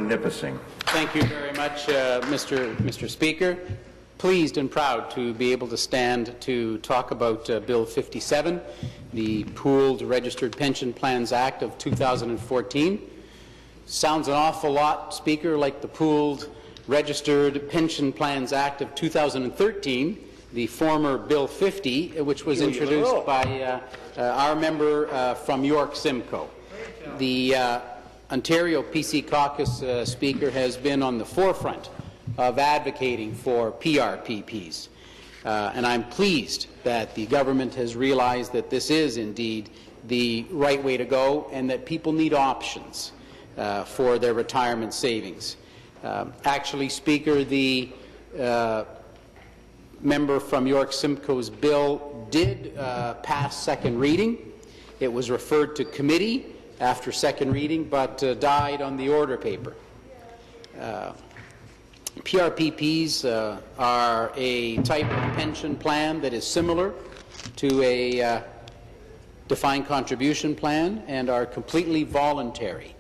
Nipissing. Thank you very much, Mr. Speaker. Pleased and proud to be able to stand to talk about Bill 57, the Pooled Registered Pension Plans Act of 2014. Sounds an awful lot, Speaker, like the Pooled Registered Pension Plans Act of 2013, the former Bill 50, which was introduced by our member from York Simcoe. The Ontario PC Caucus, Speaker, has been on the forefront of advocating for PRPPs. And I'm pleased that the government has realized that this is indeed the right way to go and that people need options for their retirement savings. Actually, Speaker, the member from York Simcoe's bill did pass second reading. It was referred to committee after second reading, but died on the order paper. PRPPs are a type of pension plan that is similar to a defined contribution plan and are completely voluntary.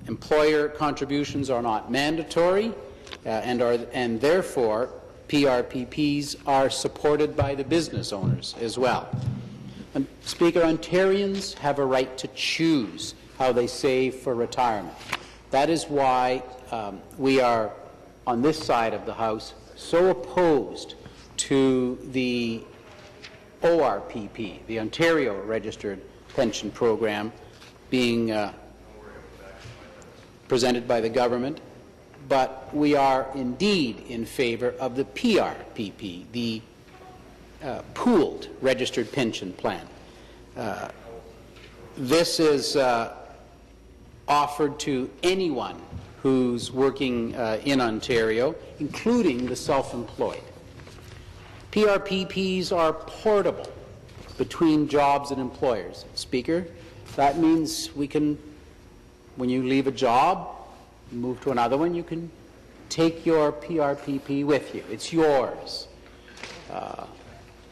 Employer contributions are not mandatory and therefore PRPPs are supported by the business owners as well. And Speaker, Ontarians have a right to choose how they save for retirement. That is why we are, on this side of the House, so opposed to the ORPP, the Ontario Registered Pension Program, being presented by the government, but we are indeed in favour of the PRPP, the Pooled Registered Pension Plan. This is offered to anyone who's working in Ontario, including the self-employed. PRPPs are portable between jobs and employers. Speaker, that means we can, when you leave a job, move to another one, you can take your PRPP with you. It's yours.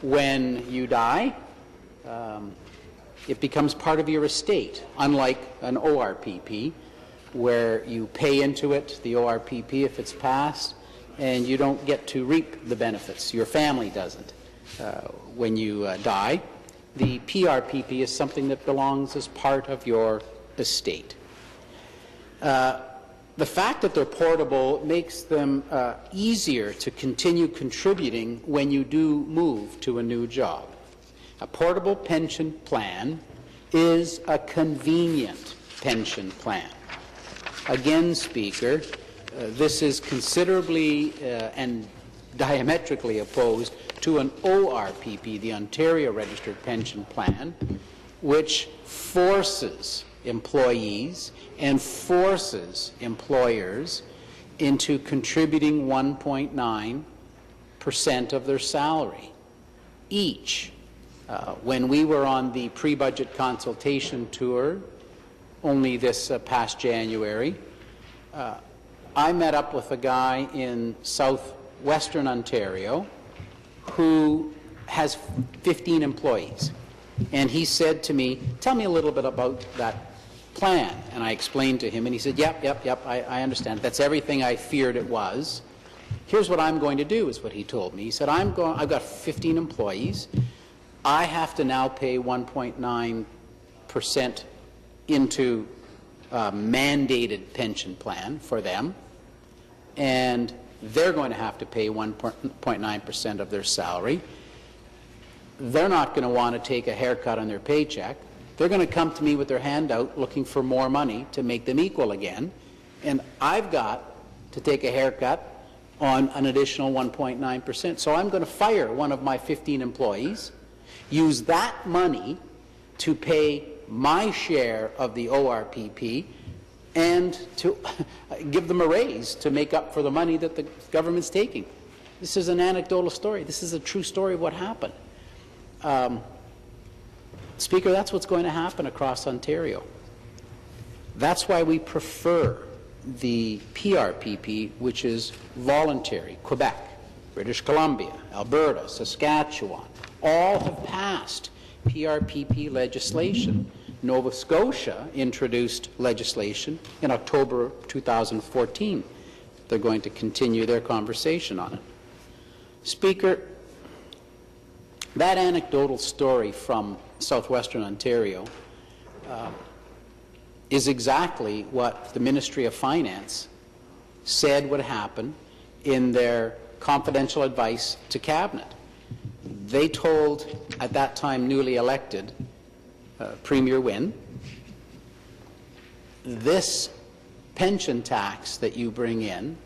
When you die, it becomes part of your estate, unlike an ORPP, where you pay into it, the ORPP, if it's passed, and you don't get to reap the benefits. Your family doesn't when you die. The PRPP is something that belongs as part of your estate. The fact that they're portable makes them easier to continue contributing when you do move to a new job. A portable pension plan is a convenient pension plan. Again, Speaker, this is considerably and diametrically opposed to an ORPP, the Ontario Registered Pension Plan, which forces employees and forces employers into contributing 1.9% of their salary each. When we were on the pre-budget consultation tour only this past January, I met up with a guy in southwestern Ontario who has 15 employees. And he said to me, tell me a little bit about that plan. And I explained to him, and he said, yep, I understand. That's everything I feared it was. Here's what I'm going to do, is what he told me. He said, I've got 15 employees. I have to now pay 1.9% into a mandated pension plan for them, and they're going to have to pay 1.9% of their salary. They're not going to want to take a haircut on their paycheck. They're going to come to me with their hand out looking for more money to make them equal again, and I've got to take a haircut on an additional 1.9%. So I'm going to fire one of my 15 employees, use that money to pay my share of the ORPP, and to give them a raise to make up for the money that the government's taking. This is an anecdotal story. This is a true story of what happened. Speaker, that's what's going to happen across Ontario. That's why we prefer the PRPP, which is voluntary. Quebec, British Columbia, Alberta, Saskatchewan, all have passed PRPP legislation Nova Scotia introduced legislation in October 2014. They're going to continue their conversation on it. Speaker, that anecdotal story from southwestern Ontario is exactly what the Ministry of Finance said would happen in their confidential advice to Cabinet. They told, at that time newly elected, Premier Wynne, this pension tax that you bring in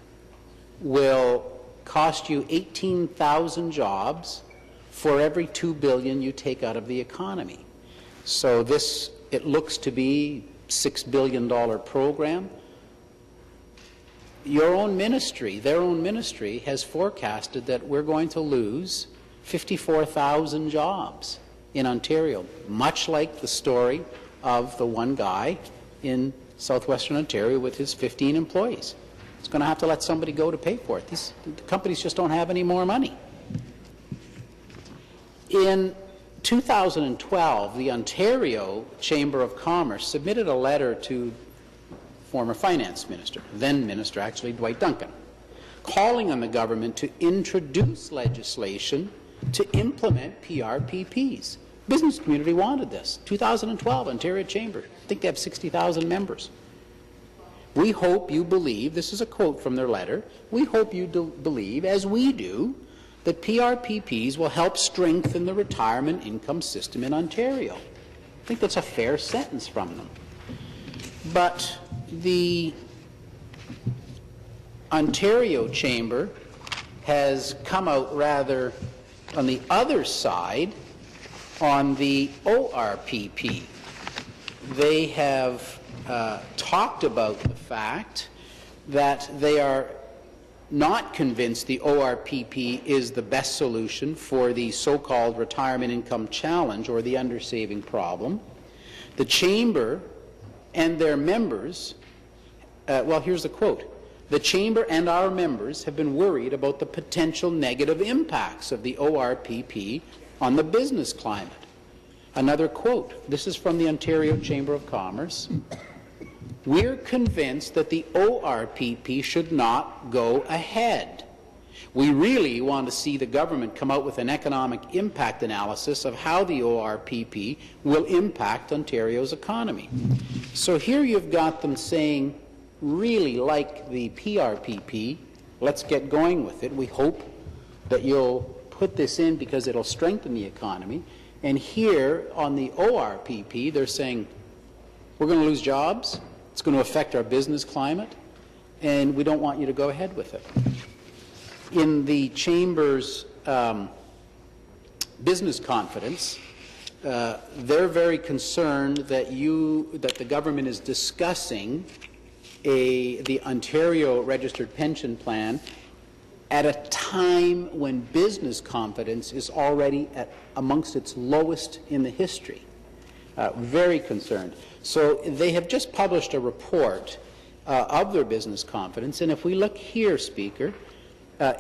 will cost you 18,000 jobs for every $2 billion you take out of the economy. So this, it looks to be $6 billion program. Your own ministry, their own ministry, has forecasted that we're going to lose 54,000 jobs in Ontario, much like the story of the one guy in southwestern Ontario with his 15 employees. It's going to have to let somebody go to pay for it. The companies just don't have any more money. In 2012, the Ontario Chamber of Commerce submitted a letter to former finance minister, then minister actually, Dwight Duncan, calling on the government to introduce legislation to implement PRPPs. Business community wanted this. 2012, Ontario Chamber. I think they have 60,000 members. We hope you believe, this is a quote from their letter, we hope you believe, as we do, that PRPPs will help strengthen the retirement income system in Ontario. I think that's a fair sentence from them. But the Ontario Chamber has come out rather on the other side on the ORPP. They have talked about the fact that they are not convinced the ORPP is the best solution for the so-called retirement income challenge or the undersaving problem. The Chamber and their members, well, here's the quote, "The Chamber and our members have been worried about the potential negative impacts of the ORPP on the business climate." Another quote, this is from the Ontario Chamber of Commerce, "We're convinced that the ORPP should not go ahead. We really want to see the government come out with an economic impact analysis of how the ORPP will impact Ontario's economy." So here you've got them saying, really like the PRPP, let's get going with it. We hope that you'll put this in because it'll strengthen the economy. And here on the ORPP, they're saying, we're going to lose jobs, it's going to affect our business climate, and we don't want you to go ahead with it. In the Chamber's business confidence, they're very concerned that the government is discussing the Ontario Registered Pension Plan at a time when business confidence is already amongst its lowest in the history. Very concerned. So they have just published a report of their business confidence, and if we look here, Speaker,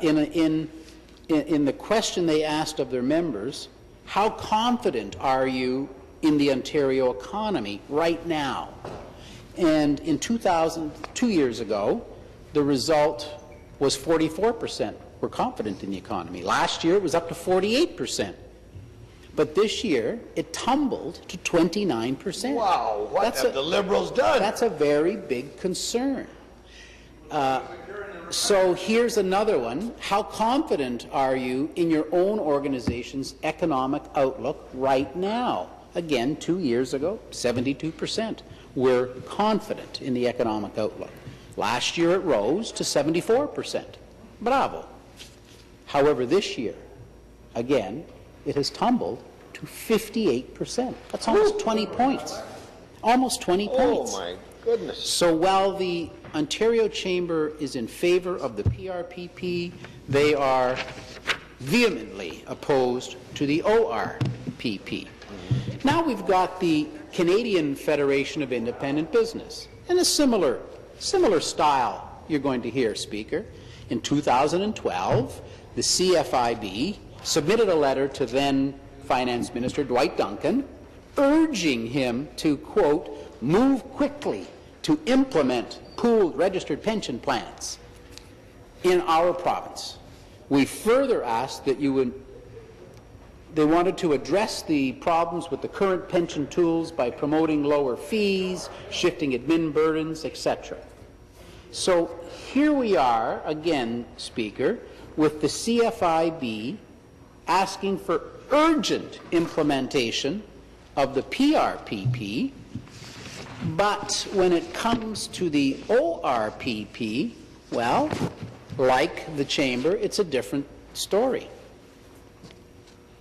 in the question they asked of their members, how confident are you in the Ontario economy right now? And in 2 years ago, the result was 44% were confident in the economy. Last year, it was up to 48%. But this year, it tumbled to 29%. Wow, what have the Liberals done? That's a very big concern. So here's another one. How confident are you in your own organization's economic outlook right now? Again, 2 years ago, 72% were confident in the economic outlook. Last year, it rose to 74%. Bravo. However, this year, again, it has tumbled to 58%. That's almost 20 points. Almost 20 points. Oh, my goodness. So while the Ontario Chamber is in favour of the PRPP, they are vehemently opposed to the ORPP. Now we've got the Canadian Federation of Independent Business, and a similar style you're going to hear, Speaker. In 2012, the CFIB submitted a letter to then Finance Minister Dwight Duncan urging him to, quote, move quickly to implement pooled registered pension plans in our province. We further asked that they wanted to address the problems with the current pension tools by promoting lower fees, shifting admin burdens, etc. So here we are, again, Speaker, with the CFIB asking for urgent implementation of the PRPP, but when it comes to the ORPP, well, like the Chamber, it's a different story.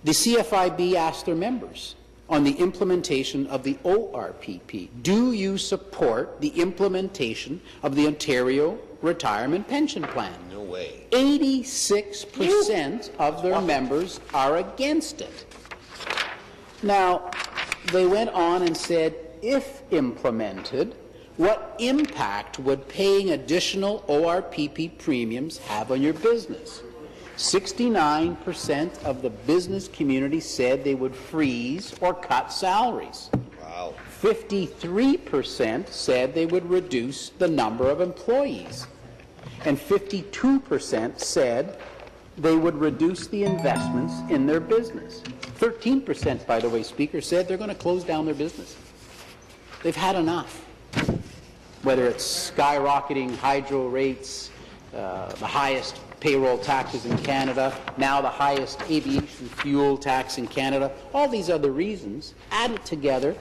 The CFIB asked their members on the implementation of the ORPP, do you support the implementation of the Ontario Retirement Pension Plan? No way. 86% of their members are against it. Now, they went on and said, if implemented, what impact would paying additional ORPP premiums have on your business? 69% of the business community said they would freeze or cut salaries. Wow. 53% said they would reduce the number of employees. And 52% said they would reduce the investments in their business. 13%, by the way, Speaker, said they're going to close down their business. They've had enough. Whether it's skyrocketing hydro rates, the highest payroll taxes in Canada, now the highest aviation fuel tax in Canada, all these other reasons, added together,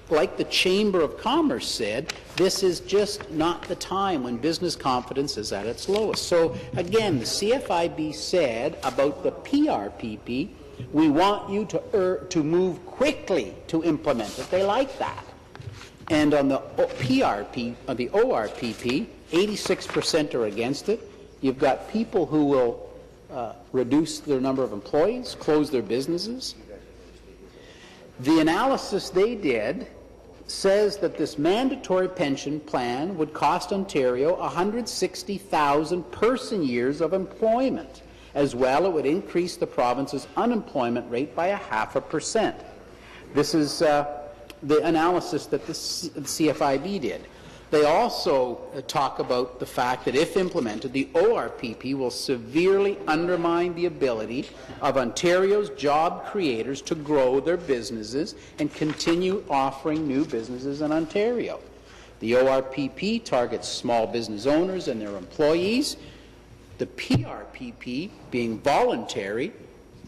like the Chamber of Commerce said, this is just not the time when business confidence is at its lowest. So again, the CFIB said about the PRPP, we want you to move quickly to implement it. They like that. And on the ORPP, 86% are against it. You've got people who will reduce their number of employees, close their businesses. The analysis they did says that this mandatory pension plan would cost Ontario 160,000 person years of employment. As well, it would increase the province's unemployment rate by 0.5%. This is the analysis that the CFIB did. They also talk about the fact that if implemented, the ORPP will severely undermine the ability of Ontario's job creators to grow their businesses and continue offering new businesses in Ontario. The ORPP targets small business owners and their employees. The PRPP, being voluntary,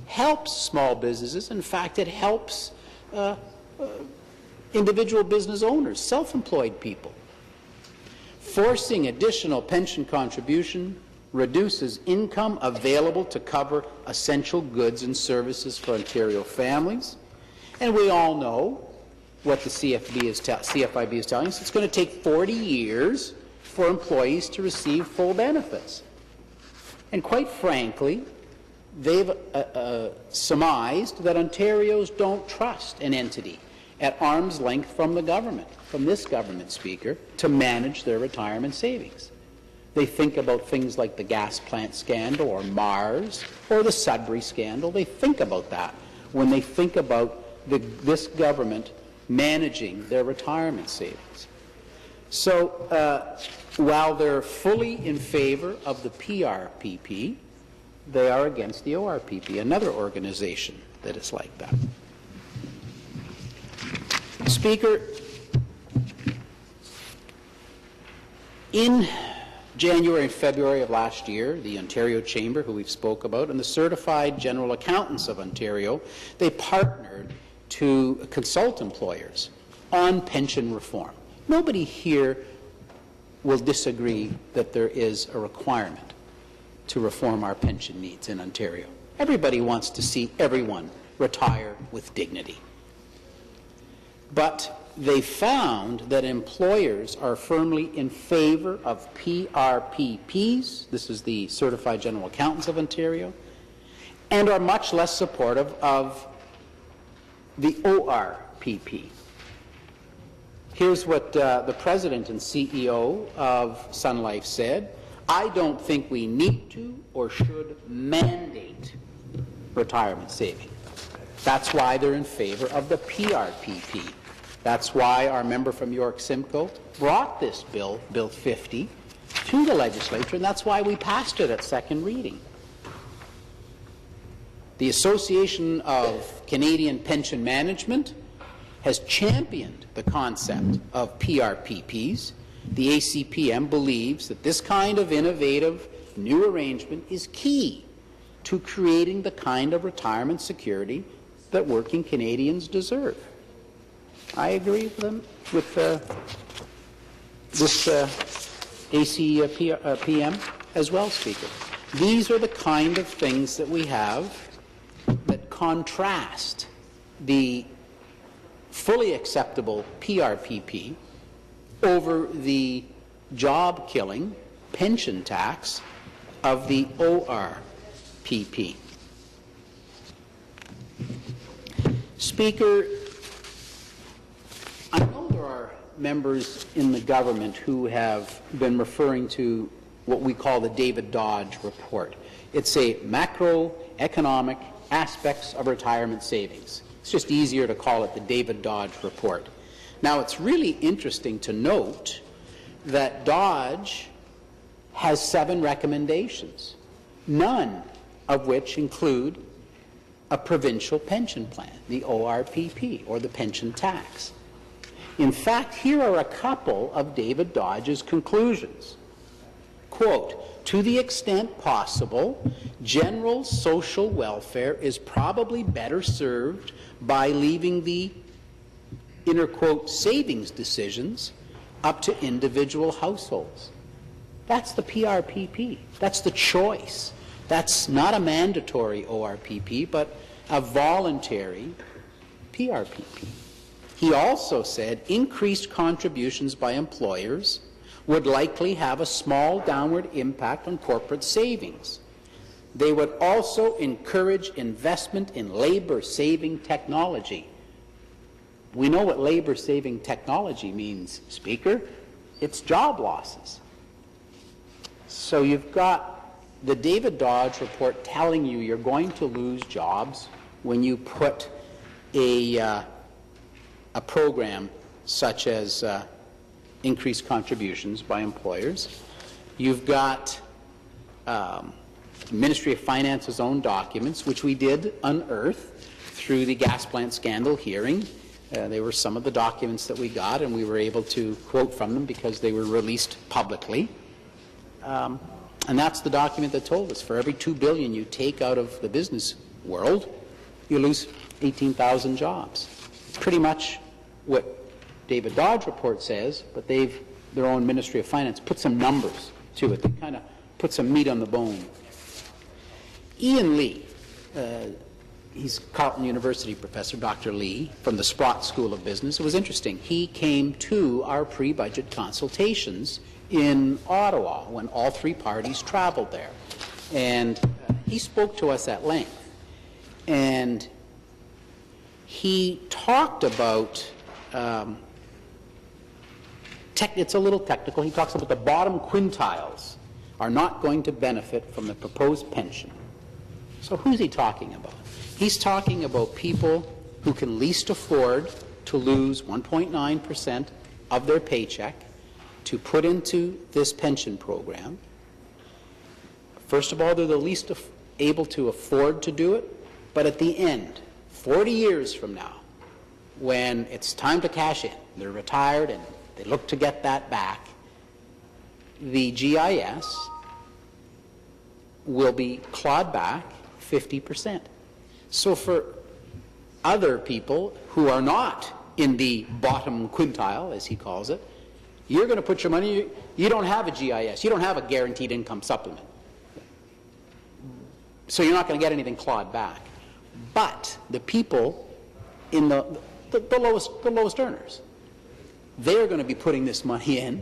helps small businesses. In fact, it helps individual business owners, self-employed people. Forcing additional pension contribution reduces income available to cover essential goods and services for Ontario families. And we all know what the CFIB is telling us. It's going to take 40 years for employees to receive full benefits. And quite frankly, they've surmised that Ontarios don't trust an entity at arm's length from the government, from this government, Speaker, to manage their retirement savings. They think about things like the gas plant scandal or Mars or the Sudbury scandal. They think about that when they think about this government managing their retirement savings. So while they're fully in favour of the PRPP, they are against the ORPP, another organization that is like that. Speaker, in January and February of last year, the Ontario Chamber, who we've spoke about, and the Certified General Accountants of Ontario, they partnered to consult employers on pension reform. Nobody here will disagree that there is a requirement to reform our pension needs in Ontario. Everybody wants to see everyone retire with dignity. But they found that employers are firmly in favour of PRPPs, this is the Certified General Accountants of Ontario, and are much less supportive of the ORPP. Here's what the President and CEO of Sun Life said: I don't think we need to or should mandate retirement saving. That's why they're in favor of the PRPP. That's why our member from York Simcoe brought this bill, Bill 50, to the legislature, and that's why we passed it at second reading. The Association of Canadian Pension Management has championed the concept of PRPPs. The ACPM believes that this kind of innovative new arrangement is key to creating the kind of retirement security that working Canadians deserve. I agree with them, with this ACPM as well, Speaker. These are the kind of things that we have that contrast the fully acceptable PRPP over the job-killing pension tax of the ORPP. Speaker, I know there are members in the government who have been referring to what we call the David Dodge report. It's a macroeconomic aspects of retirement savings. It's just easier to call it the David Dodge report. Now, it's really interesting to note that Dodge has 7 recommendations, none of which include a provincial pension plan, the ORPP, or the pension tax. In fact, here are a couple of David Dodge's conclusions. Quote, to the extent possible, general social welfare is probably better served by leaving the, inner quote, savings decisions up to individual households. That's the PRPP. That's the choice. That's not a mandatory ORPP, but a voluntary PRPP. He also said increased contributions by employers would likely have a small downward impact on corporate savings. They would also encourage investment in labor-saving technology. We know what labor-saving technology means, Speaker. It's job losses. So you've got the David Dodge report telling you you're going to lose jobs when you put a program such as increased contributions by employers. You've got Ministry of Finance's own documents, which we did unearth through the gas plant scandal hearing. They were some of the documents that we got, and we were able to quote from them because they were released publicly. And that's the document that told us for every $2 billion you take out of the business world, you lose 18,000 jobs. It's pretty much what David Dodge report says, but they've, their own Ministry of Finance, put some numbers to it. They kind of put some meat on the bone. Ian Lee, he's Carleton University professor, Dr. Lee, from the Sprott School of Business. It was interesting. He came to our pre-budget consultations in Ottawa when all 3 parties traveled there. And he spoke to us at length. And he talked about it's a little technical. He talks about the bottom quintiles are not going to benefit from the proposed pension. So who's he talking about? He's talking about people who can least afford to lose 1.9% of their paycheck to put into this pension program. First of all, they're the least able to afford to do it, but at the end, 40 years from now, when it's time to cash in, they're retired and they look to get that back, the GIS will be clawed back 50%. So for other people who are not in the bottom quintile, as he calls it, you're going to put your money, you don't have a GIS, you don't have a guaranteed income supplement. So you're not going to get anything clawed back. But the people in the lowest earners, they're going to be putting this money in,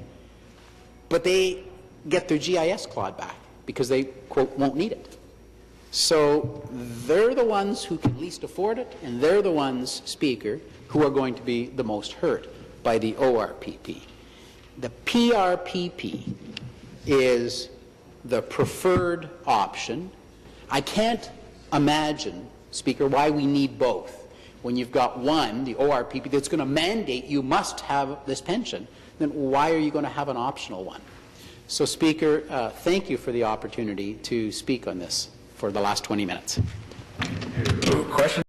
but they get their GIS clawed back because they, quote, won't need it. So they're the ones who can least afford it, and they're the ones, Speaker, who are going to be the most hurt by the ORPP. The PRPP is the preferred option. I can't imagine Speaker, why we need both. When you've got one, the ORPP, that's going to mandate you must have this pension, then why are you going to have an optional one? So, Speaker, thank you for the opportunity to speak on this for the last 20 minutes. Question.